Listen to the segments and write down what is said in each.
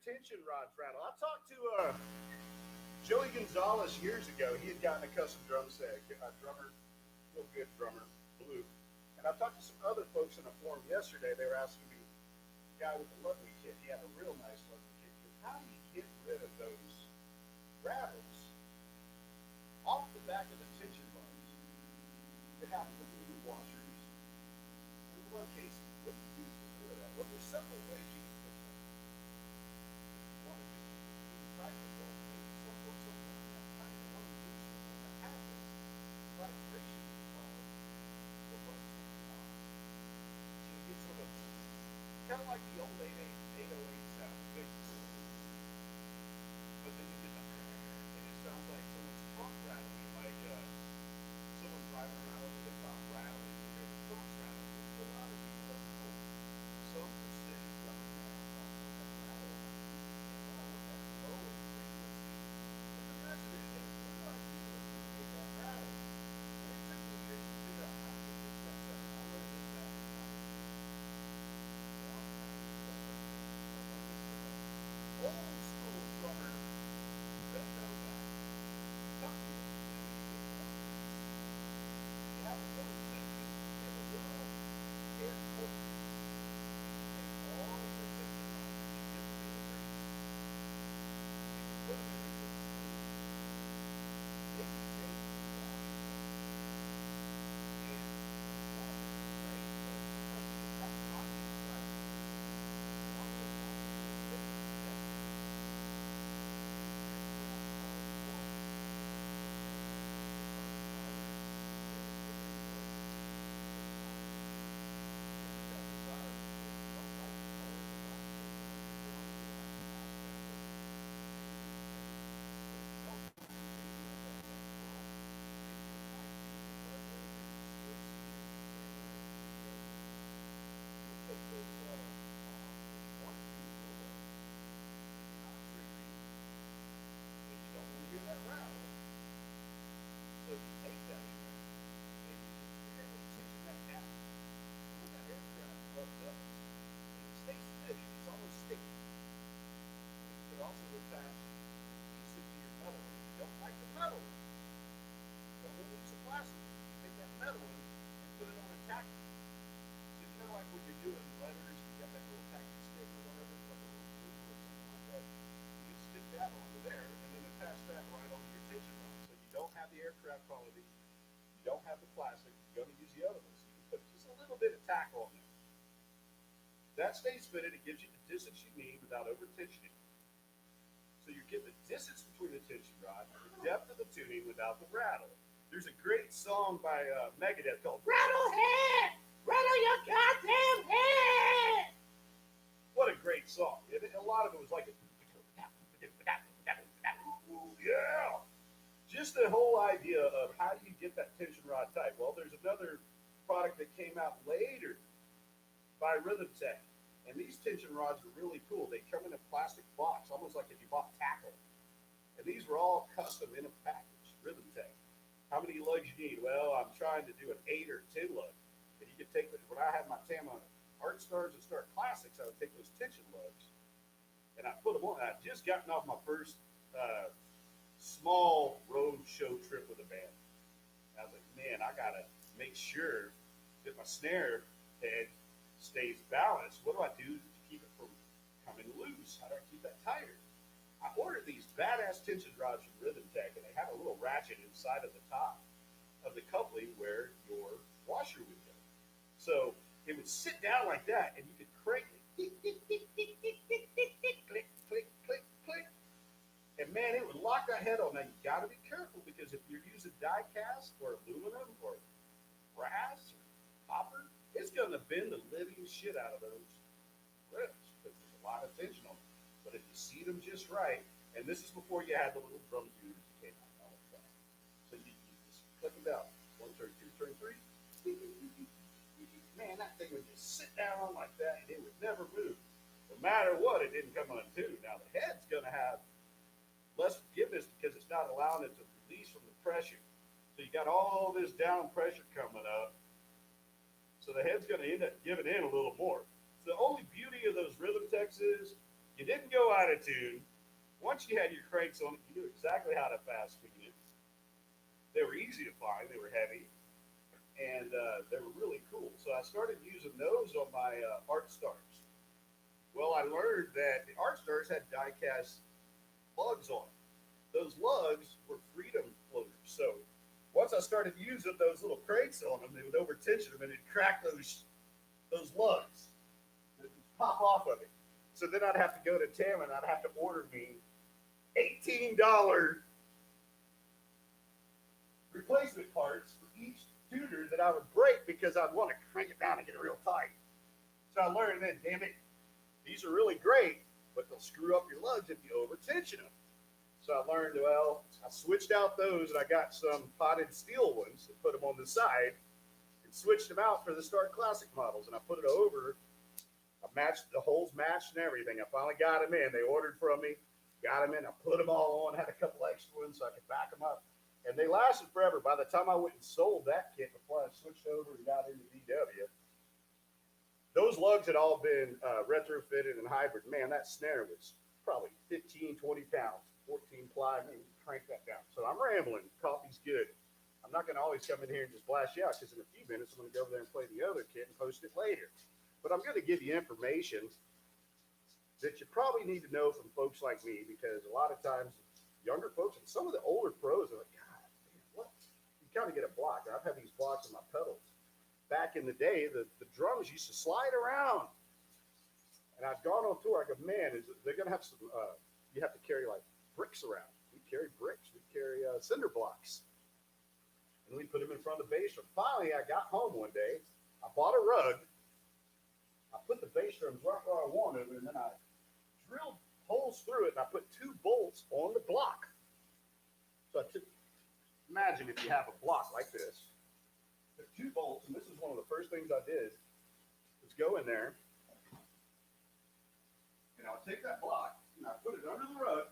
tension rods rattle. I talked to Joey Gonzalez years ago. He had gotten a custom drum set, a drummer, real good drummer, blue. And I talked to some other folks in the forum yesterday. They were asking me, the guy with the Ludwig kit, he had a real nice Ludwig kit. He goes, how do you get rid of those rattles off the back of the tension rods that have the new washers? In one case, what do you use to get rid of that? Well, there's several ways you can fix that. You want to just use the practical, maybe some folks don't want that kind of one loose that happens. Vibration is called the rusting knob. So you get sort of kind of like the old 808 sound, basically. But then you get the and it sounds like someone's trunk rattling, like someone driving around over the top rattling, and there's a trunk rattling. There's a lot of these other cool. Some precision drumming now also have rattle on it. And I look at it low and frequency. But the rest of it is a lot of people that create that rattle. And it took me years to figure out how to fix that sound. I learned this back in college. Old school drummer that know that. Tell me what to do. You have a little section, you have a little air port. You take all of your tension rods and you get them in the grease. And you put them in your sleeve. Then you take the washer and the washer is great, but because you have knocking pressure on those washers, it gets that rattle. So you take that and you just barely tension that down. And when that aircraft rubs up, it stays fitted. It's almost sticky. And you could also attach adhesive to your metal. If you don't like the metal, don't use the plastic. You take that metal and put it on a tactic. So you know, like when you're doing letters, you got that little tactic stick or whatever, like a little glue or something like that. You can stick that onto there and then attach that right onto your tension rod. So you don't have the aircraft quality, you don't have the plastic, you're going to use the other one. So you can put just a little bit of tackle on there. That stays fitted, it gives you the distance you need without over tensioning. So you get the distance between the tension rod, the depth of the tuning without the rattle. There's a great song by Megadeth called Rattle Head! Rattle your goddamn head! What a great song. A lot of it was like yeah. Just the whole idea of how do you get that tension rod tight. Well, there's another product that came out later by Rhythm Tech. And these tension rods are really cool. They come in a plastic box, almost like if you bought tackle. And these were all custom in a package, Rhythm Tech. How many lugs you need? Well, I'm trying to do an 8 or 10 lug. And you could take, when I had my Tama Art Stars and Star Classics, I would take those tension lugs and I put them on. I just gotten off my first small road show trip with a band. And I was like, man, I got to make sure that my snare head stays balanced. What do I do to keep it from coming loose? How do I keep that tighter? I ordered these badass tension rods from Rhythm Tech, and they have a little ratchet inside of the top of the coupling where your washer would go. So it would sit down like that, and you could crank it. Click, click, click, click. And man, it would lock that head on. Now you got to be careful because if you're using die cast or aluminum or brass or copper, it's going to bend the living shit out of those grips because there's a lot of tension on them. But if you seat them just right, and this is before you had the little drum tuners that came out all the time. So you just click them down. 1 turn, 2 turn, 3. Man, that thing would just sit down like that and it would never move. No matter what, it didn't come untuned. Now the head's going to have less forgiveness because it's not allowing it to release from the pressure. So you got all this down pressure coming up. So the head's going to end up giving in a little more. So the only beauty of those Rhythm Techs is You didn't go out of tune. Once you had your cranks on it, you knew exactly how to fast speed it. They were easy to find. They were heavy, and they were really cool. So I started using those on my art stars. Well, I learned that the art stars had die-cast lugs on them. Those lugs were freedom floaters. So once I started using those little cranks on them, they would overtension them and it'd crack those lugs. They'd pop off of it. So then I'd have to go to Tim and I'd have to order me $18 replacement parts for each tuner that I would break because I'd want to crank it down and get it real tight. So I learned then, damn it, these are really great, but they'll screw up your lugs if you overtension them. So I learned, well, I switched out those and I got some potted steel ones and put them on the side and switched them out for the Star Classic models. And I put it over. I matched the holes, matched and everything. I finally got them in. They ordered from me, got them in. I put them all on, had a couple extra ones so I could back them up. And they lasted forever. By the time I went and sold that kit before I switched over and got into DW, those lugs had all been retrofitted and hybrid. Man, that snare was probably 15, 20 pounds, 14 ply. Man, crank that down. So I'm rambling. Coffee's good. I'm not going to always come in here and just blast you out because in a few minutes I'm going to go over there and play the other kit and post it later. But I'm going to give you information that you probably need to know from folks like me because a lot of times younger folks and some of the older pros are like, God, man, what? You kind of get a block. I've had these blocks on my pedals. Back in the day, the drums used to slide around. And I've gone on tour. I go, man, they're going to have some, you have to carry like bricks around. We carry bricks. We carry cinder blocks. And we put them in front of the bass drum. Finally, I got home one day. I bought a rug. I put the bass drums right where I wanted, and then I drilled holes through it, and I put 2 bolts on the block. So I took, imagine if you have a block like this. Took 2 bolts, and this is one of the first things I did, was go in there, and I'll take that block, and I put it under the rug,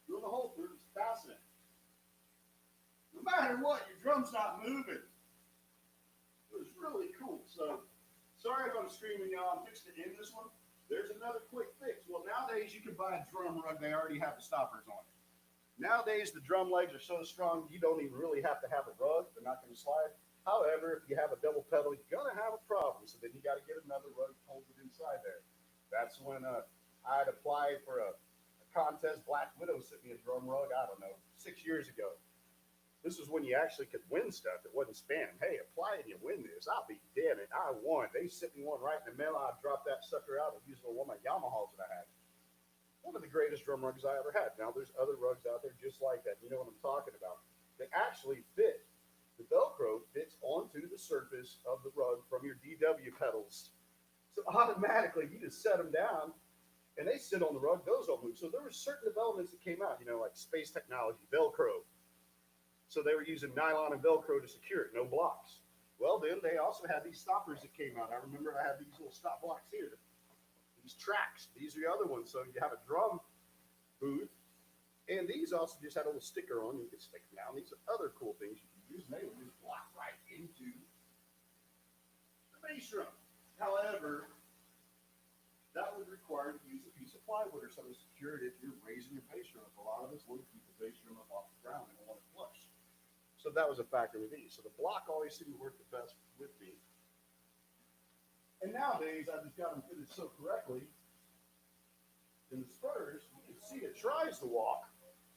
drill the hole through it, and fasten it. No matter what, your drum's not moving. It was really cool. So, sorry if I'm screaming, y'all. I'm fixing to end this one. There's another quick fix. Well, nowadays you can buy a drum rug. They already have the stoppers on it. Nowadays the drum legs are so strong you don't even really have to have a rug. They're not going to slide. However, if you have a double pedal, you're going to have a problem. So then you got to get another rug to hold it inside there. That's when I had applied for a contest. Black Widow sent me a drum rug, I don't know, 6 years ago. This is when you actually could win stuff. It wasn't spam. Hey, apply and you win this. I'll be damn it. I won. They sent me one right in the mail. I dropped that sucker out and used it on one of my Yamahas that I had. One of the greatest drum rugs I ever had. Now, there's other rugs out there just like that. You know what I'm talking about. They actually fit. The Velcro fits onto the surface of the rug from your DW pedals. So automatically, you just set them down, and they sit on the rug. Those don't move. So there were certain developments that came out, you know, like space technology, Velcro. So they were using nylon and Velcro to secure it, no blocks. Well, then they also had these stoppers that came out. I remember I had these little stop blocks here. These tracks, these are the other ones. So you have a drum booth, and these also just had a little sticker on. You could stick them down. These are other cool things you can use, and they would just block right into the bass drum. However, that would require to use a piece of plywood or something to secure it if you're raising your bass drum. A lot of us want to keep the bass drum up off the ground and want it flush. So that was a factor with these. So the block always seemed to work the best with me. And nowadays, I just got them fitted so correctly. In the spurs, you can see it tries to walk.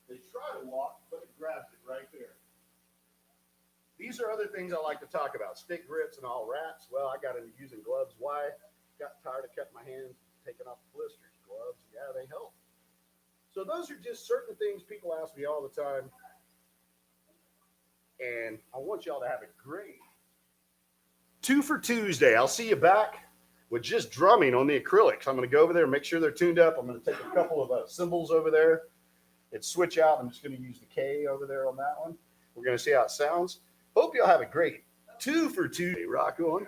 They try to walk, but it grabs it right there. These are other things I like to talk about. Stick grips and all rats. Well, I got into using gloves. Why? Got tired of cutting my hands, taking off the blisters. Gloves, yeah, they help. So those are just certain things people ask me all the time. And I want y'all to have a great 2 for Tuesday. I'll see you back with just drumming on the acrylics. I'm going to go over there and make sure they're tuned up. I'm going to take a couple of cymbals over there and switch out. I'm just going to use the K over there on that one. We're going to see how it sounds. Hope y'all have a great 2 for Tuesday. Rock on.